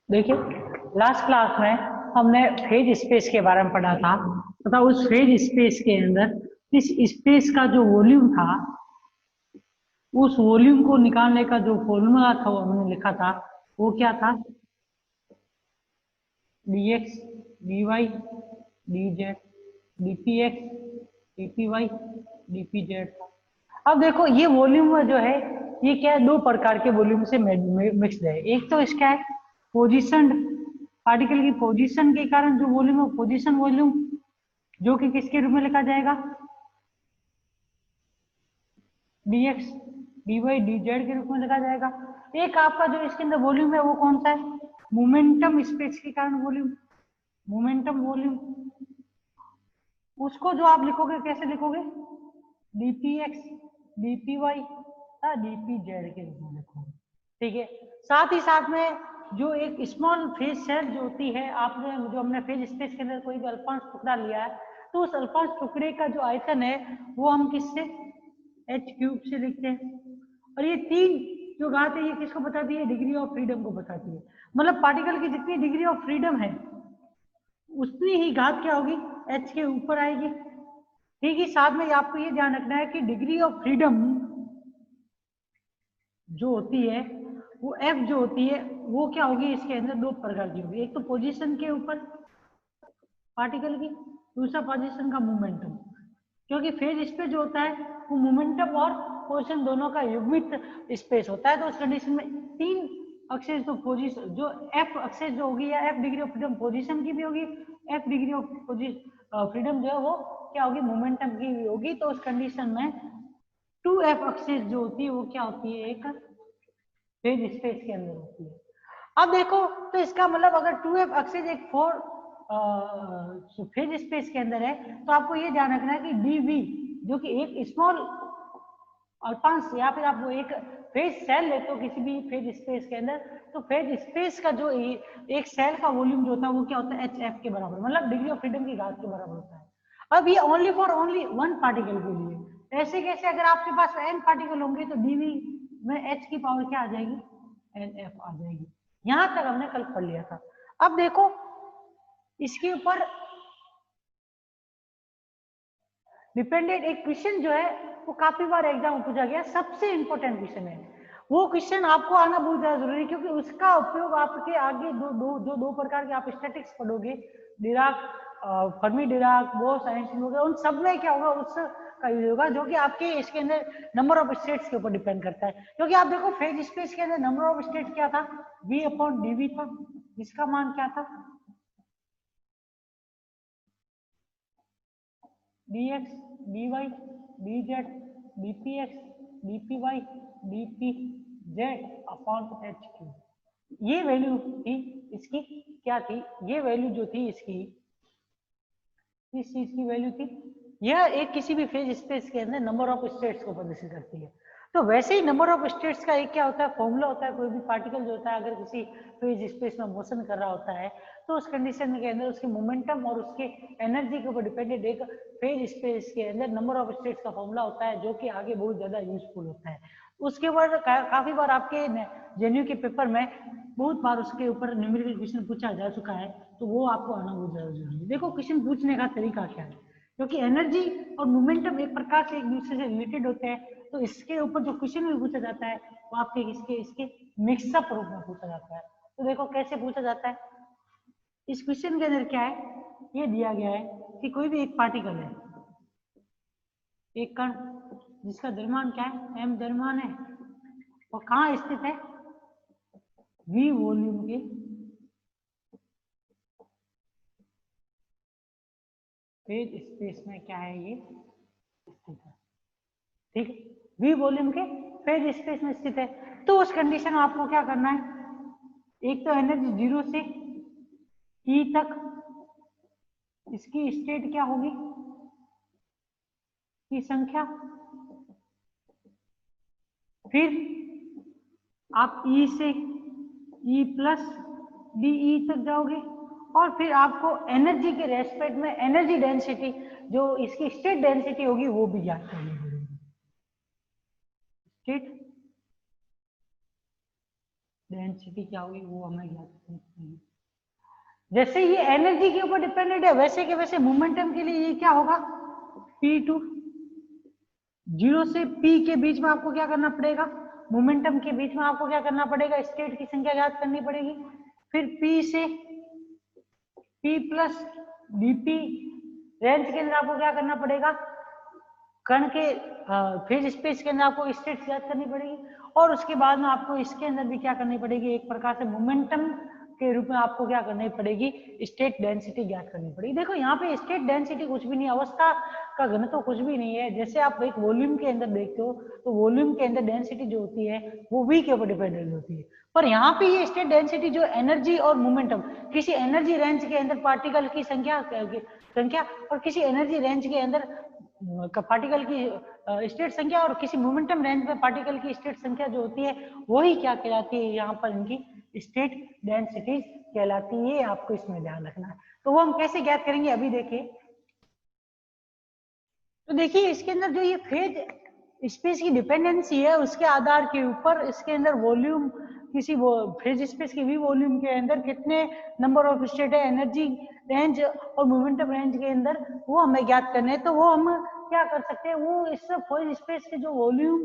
देखिए, last class में हमने फेज स्पेस के बारे में पढ़ा था तथा उस फेज स्पेस के अंदर इस स्पेस का जो वॉल्यूम था, उस वॉल्यूम को निकालने का जो फॉर्मूला था वो हमने लिखा था। वो क्या था? dx dy dz dpx dpy dpz था। अब देखो ये वॉल्यूम में जो है ये क्या है, दो प्रकार के वॉल्यूम से मिक्स्ड है। एक तो इसका है पोजीशन, पार्टिकल की पोजीशन के कारण जो वॉल्यूम है पोजीशन वॉल्यूम, जो कि किसके रूप में लिखा जाएगा? dx dy dz के रूप में लिखा जाएगा। एक आपका जो इसके अंदर वॉल्यूम है वो कौन सा है? मोमेंटम स्पेस के कारण वॉल्यूम, मोमेंटम वॉल्यूम। उसको जो आप लिखोगे कैसे लिखोगे? dpx dpy या dpz के रूप में लिखोगे। ठीक है। साथ ही साथ में जो एक स्मॉल फेज सेल जो होती है, आपने जो हमने फेज स्पेस के अंदर कोई भी अल्पांश टुकड़ा लिया है तो उस अल्पांश टुकड़े का जो आयतन है वो हम किससे? h क्यूब से लिखते हैं। और ये तीन जो घात है ये किसको बताती है? डिग्री ऑफ फ्रीडम को बताती है। मतलब पार्टिकल की जितनी डिग्री ऑफ फ्रीडम है उतनी ही घात क्या होगी? h के ऊपर आएगी। ठीक है। साथ में आपको ये ध्यान रखना है कि डिग्री ऑफ फ्रीडम जो होती है वो f जो होती है वो क्या होगी? इसके अंदर दो प्रकार की होगी। एक तो पोजीशन के ऊपर पार्टिकल की, दूसरा पोजीशन का मोमेंटम। क्योंकि फेज स्पेस जो होता है वो मोमेंटम और पोजीशन दोनों का युग्मित स्पेस होता है। तो उस कंडीशन में तीन एक्सेस तो पोजीशन जो एफ एक्सेस जो होगी या F degree of freedom position की भी होगी, एफ डिग्री ऑफ फ्रीडम जो है वो क्या होगी? मोमेंटम की भी होगी। तो उस कंडीशन में 2f एक्सेस जो होती है वो क्या होती है? एक फेज स्पेस के अंदर होती है। अब देखो तो इसका मतलब अगर 2f एक्सेस एक फेज स्पेस के अंदर है तो आपको ये ध्यान रखना है कि dv जो कि एक स्मॉल अल्पांश या फिर आप वो एक फेज सेल लेते हो किसी भी फेज स्पेस के अंदर, तो फेज स्पेस का जो एक सेल का वॉल्यूम जो होता है वो क्या होता है? hf के बराबर, मतलब डिग्री ऑफ फ्रीडम की घात के बराबर होता है। अब ये only for only one particle के लिए। ऐसे कैसे? अगर आपके पास n पार्टिकल होंगे तो dv में h की पावर क्या आ जाएगी? nf आ जाएगी। यहां तक हमने कल पढ़ लिया था। अब देखो इसके ऊपर डिपेंडेंट एक क्वेश्चन जो है वो काफी बार एग्जाम में पूछा गया, सबसे इंपॉर्टेंट क्वेश्चन है। वो क्वेश्चन आपको आना बहुत ज्यादा जरूरी है क्योंकि उसका उपयोग आपके आगे दो प्रकार के आप स्टैटिक्स पढ़ोगे, Dirac, Fermi Dirac, Bose, Einstein वगैरह, उन सब में क्या होगा? उसका यूज होगा, जो कि आपके इसके अंदर नंबर ऑफ स्टेट्स के ऊपर डिपेंड करता है। क्योंकि आप देखो फेज स्पेस के अंदर नंबर ऑफ स्टेट क्या था? v अपॉन dv था, जिसका मान क्या था? dx dy dz dpx dpy dpz upon h cube. ये वैल्यू थी इसकी, क्या थी ये वैल्यू जो थी इसकी, इस चीज की वैल्यू थी। यह एक किसी भी फेज स्पेस के अंदर नंबर ऑफ स्टेट्स को प्रदर्शित करती है। तो वैसे ही नंबर ऑफ स्टेट्स का एक क्या होता है? फॉर्मूला होता है। कोई भी पार्टिकल जो होता है अगर किसी फेज स्पेस में मोशन कर रहा होता है तो उस कंडीशन के अंदर उसके मोमेंटम और उसके एनर्जी के ऊपर डिपेंडेंट एक फेज स्पेस के अंदर नंबर ऑफ स्टेट्स का फॉर्मूला होता है, जो कि आगे बहुत ज्यादा यूजफुल होता है। उसके बाद काफी बार आपके जेएनयू के पेपर में बहुत बार उसके ऊपर न्यूमेरिकल क्वेश्चन पूछा जा चुका है, तो वो आपको आना बहुत ज्यादा जरूरी है। देखो क्वेश्चन पूछने का तरीका क्या है, क्योंकि एनर्जी और मोमेंटम एक प्रकार से एक दूसरे से रिलेटेड होते हैं, तो इसके ऊपर जो क्वेश्चन भी पूछा जाता है वो आपके इसके मिक्सअप रूप में पूछा जाता है। तो देखो कैसे पूछा जाता है। इस क्वेश्चन के अंदर क्या है? ये दिया गया है कि कोई भी एक पार्टिकल है, एक कण जिसका द्रव्यमान क्या है? m द्रव्यमान है, और कहाँ स्थित है? v वॉल्यूम के फेज स्पेस में क्या है? ये स्थित है। ठीक है, v वॉल्यूम के फेज स्पेस में स्थित है। तो उस कंडीशन में आपको क्या करना है? एक तो एनर्जी 0 से E तक इसकी स्टेट क्या होगी की संख्या, फिर आप E से E प्लस DE तक जाओगे, और फिर आपको एनर्जी के रेस्पेक्ट में एनर्जी डेंसिटी जो इसकी स्टेट डेंसिटी होगी वो भी ज्ञात करनी पड़ेगी। स्टेट डेंसिटी क्या होगी वो हमें ज्ञात करनी पड़ेगी। जैसे ये एनर्जी के ऊपर डिपेंडेंट है, वैसे के वैसे मोमेंटम के लिए ये क्या होगा, P2। 0 से P के बीच में आपको क्या करना पड़ेगा, मोमेंटम के बीच में आपको क्या करना पड़ेगा, स्टेट की संख्या ज्ञात करनी पड़ेगी। फिर P से P प्लस dp रेंज के अंदर आपको क्या करना पड़ेगा, कण के फेज स्पेस के अंदर आपको स्टेट ज्ञात करनी पड़ेगी। और उसके बाद में आपको इसके अंदर भी क्या करनी पड़ेगी, एक प्रकार से मोमेंटम के रूप में आपको क्या करनी पड़ेगी, स्टेट डेंसिटी ज्ञात करनी पड़ेगी। देखो यहाँ पे स्टेट डेंसिटी कुछ भी नहीं, अवस्था का घनत्व कुछ भी नहीं है। जैसे आप एक वॉल्यूम के अंदर देखते हो तो वॉल्यूम के अंदर डेंसिटी जो होती है वो v के ऊपर डिपेंडेंट होती है, पर यहाँ पे ये स्टेट डेंसिटी जो एनर्जी और मोमेंटम, किसी एनर्जी रेंज के अंदर पार्टिकल की संख्या और किसी एनर्जी रेंज के अंदर पार्टिकल की स्टेट संख्या और किसी मोमेंटम रेंज में पार्टिकल की स्टेट संख्या जो होती है वही क्या कहलाती है, यहाँ पर इनकी स्टेट डेंसिटी कहलाती है। आपको इसमें ध्यान रखना है। तो वो हम कैसे ज्ञात करेंगे अभी देखिए। तो देखिए इसके अंदर जो ये फेज स्पेस की डिपेंडेंसी है उसके आधार के ऊपर इसके अंदर वॉल्यूम, किसी वो फेज स्पेस की भी वॉल्यूम के अंदर कितने नंबर ऑफ स्टेट है एनर्जी रेंज और मोमेंटम रेंज के अंदर, वो हमें ज्ञात करने हैं। तो वो हम क्या कर सकते हैं, वो इस फेज स्पेस के जो वॉल्यूम,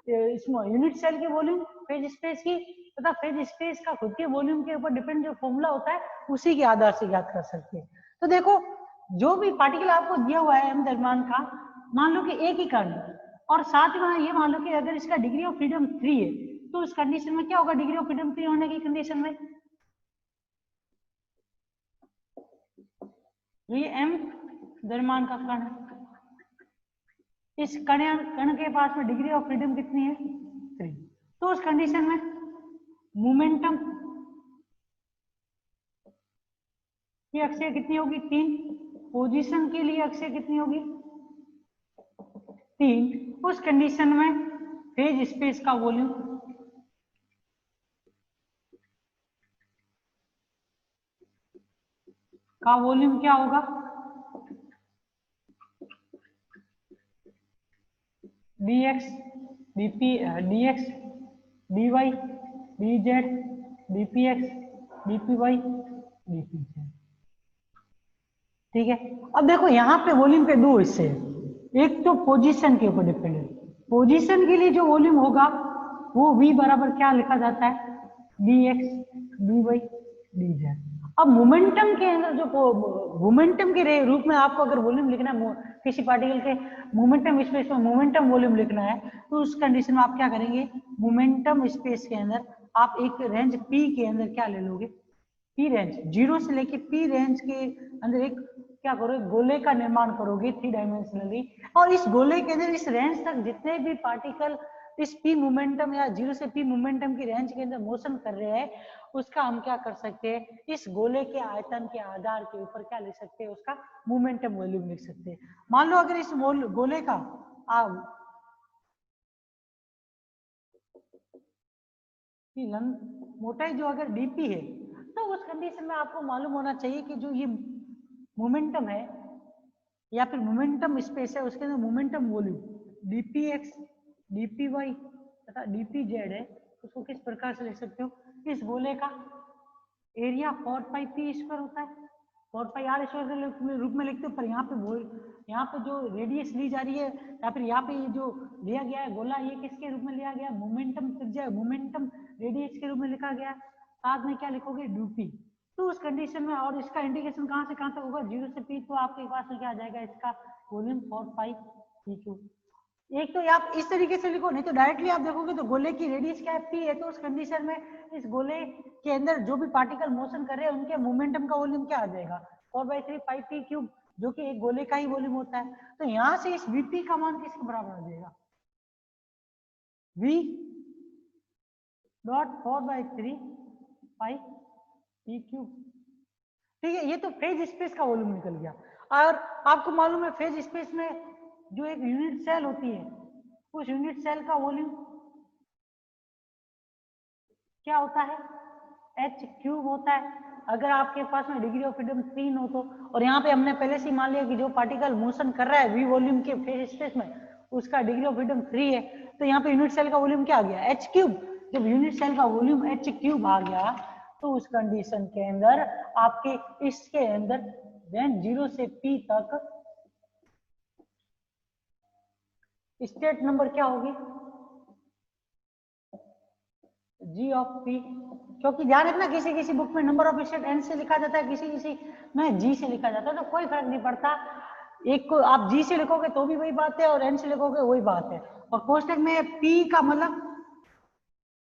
इसमें यूनिट सेल की वॉल्यूम फेज स्पेस की तथा फेज स्पेस का खुद के वॉल्यूम के ऊपर डिपेंड जो फॉर्मूला होता है उसी के आधार से ज्ञात कर सकते हैं। तो देखो जो भी पार्टिकल आपको दिया हुआ है m द्रव्यमान का, मान लो कि एक ही कण, और साथ में ये मान लो कि अगर इसका डिग्री ऑफ फ्रीडम 3 है तो उस कंडीशन में क्या होगा, डिग्री ऑफ फ्रीडम 3 होने की कंडीशन में ये m द्रव्यमान का कण है, इस कण के पास में डिग्री ऑफ फ्रीडम कितनी है 3, तो उस कंडीशन में मोमेंटम की अक्षय कितनी होगी 3, पोजीशन के लिए अक्षय कितनी होगी 3, उस कंडीशन में फेज स्पेस का वॉल्यूम क्या होगा, dx dp dx dy dz dpx dpy dpz। ठीक है, अब देखो यहाँ पे वॉल्यूम के दो हिस्से हैं, एक तो पोजीशन के ऊपर डिपेंडेंट, पोजीशन के लिए जो वॉल्यूम होगा वो v बराबर क्या लिखा जाता है, dx dy dz। अब मोमेंटम के अंदर जो मोमेंटम के रूप में आपको अगर वॉल्यूम लिखना है, किसी पार्टिकल के मोमेंटम स्पेस में मोमेंटम वॉल्यूम लिखना है, तो उस कंडीशन में आप क्या करेंगे, मोमेंटम स्पेस के अंदर आप एक रेंज p के अंदर क्या ले लोगे, p रेंज 0 से लेके p रेंज के अंदर एक क्या करोगे, गोले का निर्माण करोगे 3 डायमेंशनली, और इस गोले के अंदर इस रेंज तक जितने भी पार्टिकल इस p मोमेंटम या 0 से p मोमेंटम की रेंज के अंदर मोशन कर रहे हैं, उसका हम क्या कर सकते हैं, इस गोले के आयतन के आधार के ऊपर क्या लिख सकते हैं, उसका मोमेंटम वॉल्यूम लिख सकते हैं। मान लो अगर इस गोले का मोटाई जो अगर dp है, तो उस कंडीशन में आपको मालूम होना चाहिए कि जो ये मोमेंटम है या फिर मोमेंटम स्पेस है उसके अंदर मोमेंटम वॉल्यूम dpx dpy तथा dpz है, उसको किस प्रकार से लिख सकते हो, इस गोले का एरिया 4πp² होता है, 4πr² के रूप में लिखते हो, पर यहाँ पे जो रेडियस ली जा रही है या फिर यहाँ पे ये जो लिया गया है गोला, ये किसके रूप में लिया गया, मोमेंटम त्रिज्या, मोमेंटम रेडियस के रूप में लिखा गया, साथ में क्या लिखोगे dp। तो उस कंडीशन में, और इसका इंटीग्रेशन कहाँ से कहाँ तक होगा, 0 से p, तो आपके पास में क्या आ जाएगा, इसका वॉल्यूम 4πp²। एक तो आप इस तरीके से लिखो, नहीं तो डायरेक्टली आप देखोगे तो गोले की रेडियस क्या है p है, तो उस कंडीशन में इस गोले के अंदर जो भी पार्टिकल मोशन कर रहे हैं उनके मोमेंटम का वॉल्यूम क्या आ जाएगा, 4/3πp³, जो कि एक गोले का ही वॉल्यूम होता है। तो यहाँ से इस vp का मान किसके बराबर आ जाएगा, v डॉट 4/3πp³। ठीक है, ये तो फेज स्पेस का वॉल्यूम निकल गया। और आपको मालूम है फेज स्पेस में जो एक यूनिट सेल होती है, उस यूनिट सेल का वॉल्यूम क्या होता है, h³ होता है। अगर आपके पास में डिग्री ऑफ फ्रीडम 3 हो तो, और यहाँ पे हमने पहले से मान लिया कि जो पार्टिकल मोशन कर रहा है v वॉल्यूम के फेज स्पेस में, उसका डिग्री ऑफ फ्रीडम 3 है, तो यहाँ पे यूनिट सेल का वॉल्यूम क्या आ गया, h³। जब यूनिट सेल का वॉल्यूम एच क्यूब आ गया तो उस कंडीशन के अंदर आपके इसके अंदर रेंज 0 से p तक स्टेट नंबर क्या होगी, g ऑफ p। क्योंकि ध्यान रखना किसी किसी बुक में नंबर ऑफ स्टेट n से लिखा जाता है, किसी किसी में g से लिखा जाता है, तो कोई फर्क नहीं पड़ता। एक को आप g से लिखोगे तो भी वही बात है और n से लिखोगे वही बात है। और कोष्टक में p का मतलब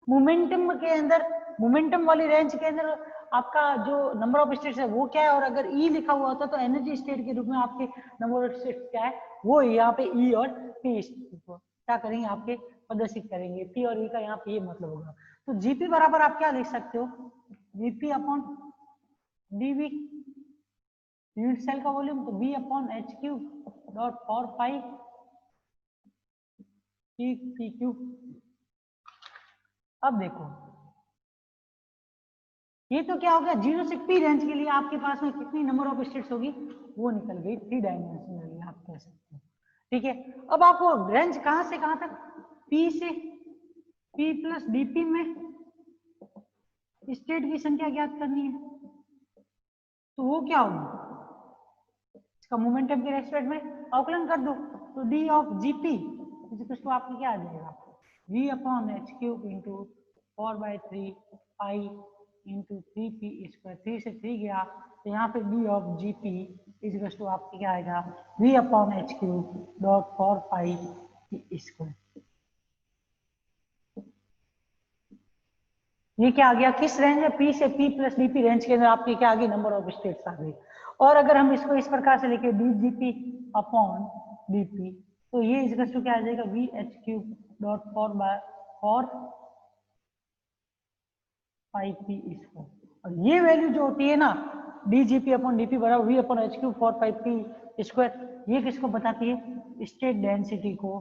मोमेंटम के अंदर, मोमेंटम वाली रेंज के अंदर आपका जो नंबर ऑफ स्टेट्स है वो क्या है, और अगर ई लिखा हुआ होता तो एनर्जी स्टेट के रूप में आपके नंबर ऑफ स्टेट्स क्या है, वो यहाँ पे ई और पी को क्या करेंगे, आपके प्रदर्शित करेंगे। पी और ई का यहाँ पे ये मतलब होगा। तो जीपी बराबर आप क्या लिख सकते हो, GP upon DV unit cell का वॉल्यूम, तो B upon H cube dot 4 pi P cube. अब देखो ये तो क्या हो गया, 0 से p रेंज के लिए आपके पास में कितनी नंबर ऑफ स्टेट्स होगी, वो निकल गई 3 डायमेंशनली आप कह सकते हो। ठीक है, अब आपको रेंज कहां से कहां तक, p से p प्लस dp में स्टेट की संख्या ज्ञात करनी है, तो वो क्या होगी, इसका मोमेंटम के रेस्पेक्ट में अवकलन कर दो, तो d ऑफ gp तो आपको क्या आ जाएगा, v upon H cube into 4/3 pi into 3p square, 3 से 3 गया तो यहाँ पे d of gp is to आपके क्या आएगा, v upon H cube dot 4 pi square. ये क्या आ गया, किस रेंज में, p से p प्लस dp रेंज के अंदर आपके क्या आ गई, नंबर ऑफ स्टेट्स आ गई। और अगर हम इसको इस प्रकार से लिखे dgp अपॉन dp, तो ये इज टू क्या आ जाएगा, v एच क्यूब डॉट 4 पाई p स्क्वायर। और ये वैल्यू जो होती है ना dgp अपॉन dp बराबर v अपॉन एच क्यूब 4 पाई p स्क्वायर, ये किसको बताती है, स्टेट डेंसिटी को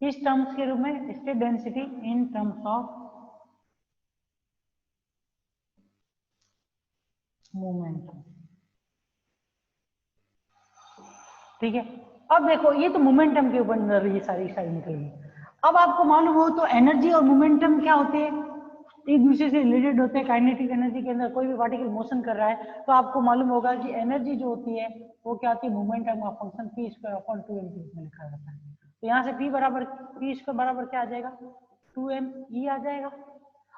किस टर्म्स के रूप में, state density in terms of momentum. ठीक है, अब देखो ये तो मोमेंटम के ऊपर ये सारी निकल गई। अब आपको मालूम हो तो एनर्जी और मोमेंटम क्या होते हैं, एक दूसरे से रिलेटेड होते हैं। काइनेटिक एनर्जी के अंदर कोई भी पार्टिकल मोशन कर रहा है तो आपको मालूम होगा कि एनर्जी जो होती है वो क्या होती है, मोमेंटम का function P square upon 2m के रूप में लिखा जाता है। तो यहाँ से p बराबर p स्क्वायर बराबर क्या आ जाएगा, 2m e आ जाएगा।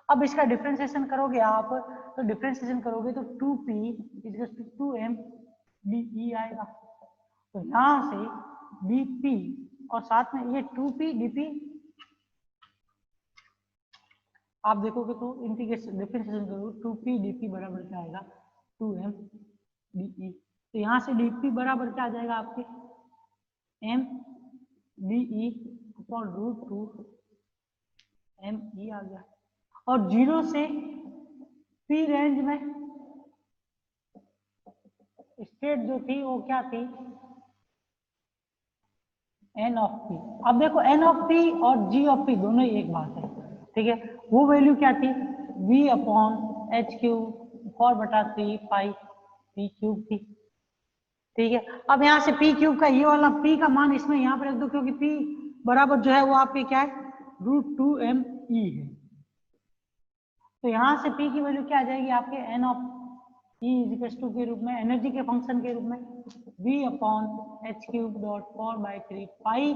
अब इसका डिफरेंशिएशन करोगे आप, तो डिफरेंशिएशन करोगे तो 2p is to 2m de आएगा। तो यहां से dp और साथ में ये 2p dp आप देखोगे तो इंटीग्रेशन डिफरेंशिएशन करोगे 2p dp बराबर क्या आएगा, 2m de। तो यहां से dp बराबर क्या आ जाएगा आपके m de upon root 2 m e आ गया। और 0 से p रेंज में स्टेट जो थी वो क्या थी, n ऑफ p। अब देखो n ऑफ p और g ऑफ p दोनों ही एक बात है। ठीक है, वो वैल्यू क्या थी, v अपॉन एच क्यूब 4/3 पाई p क्यूब थी। ठीक है, अब यहाँ से p क्यूब का ये वाला p का मान इसमें यहाँ पर रख दो, क्योंकि p बराबर जो है वो आपके क्या है, रूट 2m e है। तो यहाँ से p की वैल्यू क्या आ जाएगी आपके n of e is to के रूप में, एनर्जी के फंक्शन के रूप में v upon H cube dot 4/3 पाई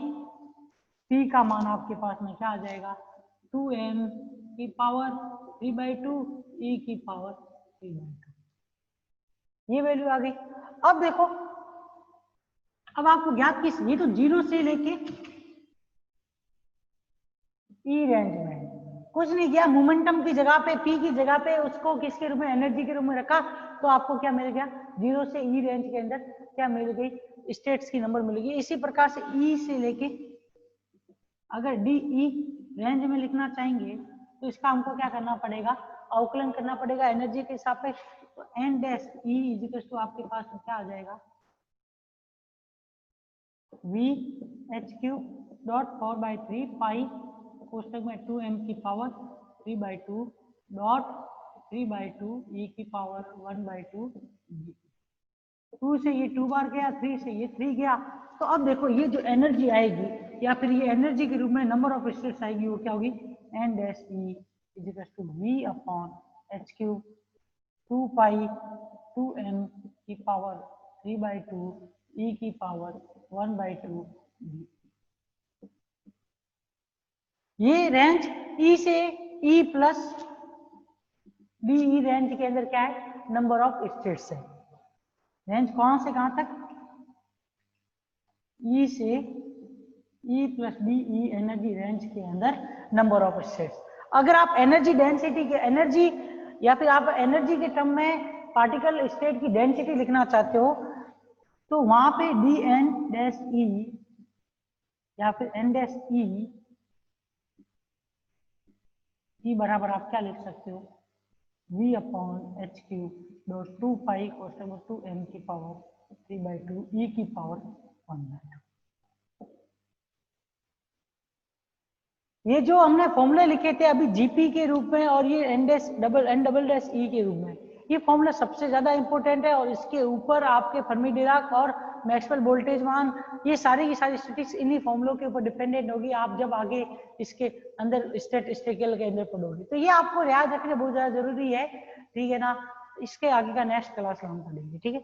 p का मान आपके पास में क्या आ जाएगा, 2m की पावर 3/2 e की पावर 3/2। ये वैल्यू आ गई। अब देखो, अब आपको ज्ञात किस, ये तो 0 से लेके ई रेंज में कुछ नहीं किया, मोमेंटम की जगह पे p की जगह पे उसको किसके रूप में, एनर्जी के रूप में रखा, तो आपको क्या मिल गया, 0 से ई रेंज के अंदर क्या मिल गई, स्टेट्स की नंबर मिलेगी। इसी प्रकार से ई से लेके अगर डी ई रेंज में लिखना चाहेंगे तो इसका हमको क्या करना पड़ेगा, अवकलन करना पड़ेगा एनर्जी के सापेक्ष। तो N dash E equals to आपके पास में क्या आ जाएगा, V H cube dot 4/3 pi कोष्टक में 2m की पावर 3/2 डॉट 3/2 e की पावर 1/2 जी। 2 से ये 2 बार गया, 3 से ये 3 गया। तो अब देखो ये जो एनर्जी आएगी या फिर ये एनर्जी के रूप में नंबर ऑफ स्टेट्स आएगी, वो क्या होगी, n dash e is equal to v upon H cube 2 pi 2m की पावर 3/2 e की पावर 1/2 v। ये रेंज E से E प्लस BE रेंज के अंदर क्या है, नंबर ऑफ स्टेट्स है। रेंज कौन से कहां तक, E से E plus BE energy range के अंदर नंबर ऑफ स्टेट्स। अगर आप एनर्जी डेंसिटी के एनर्जी या फिर आप एनर्जी के टर्म में पार्टिकल स्टेट की डेंसिटी लिखना चाहते हो तो वहां पे dn डैश E या फिर n डैश E की बराबर आप क्या लिख सकते हो, v upon H cube dot 2 पाई कोसेक 2m की पावर 3/2 e की पावर 1/2। ये जो हमने फॉर्मूले लिखे थे अभी जीपी के रूप में और ये एन डबल डैश ई के रूप में, ये फॉर्मूला सबसे ज्यादा इंपॉर्टेंट है और इसके ऊपर आपके फर्मी डिराक और मैक्सवेल वोल्टेज मान, ये सारी की सारी स्टैटिस्टिक्स इन्हीं फॉर्मूलों के ऊपर डिपेंडेंट होगी। आप जब आगे इसके अंदर स्टैटिस्टिकल के अंदर पढ़ोगे तो ये आपको याद रखना बहुत ज्यादा जरूरी है, ठीक है ना। इसके आगे का नेक्स्ट क्लास में हम पढ़ेंगे, ठीक है।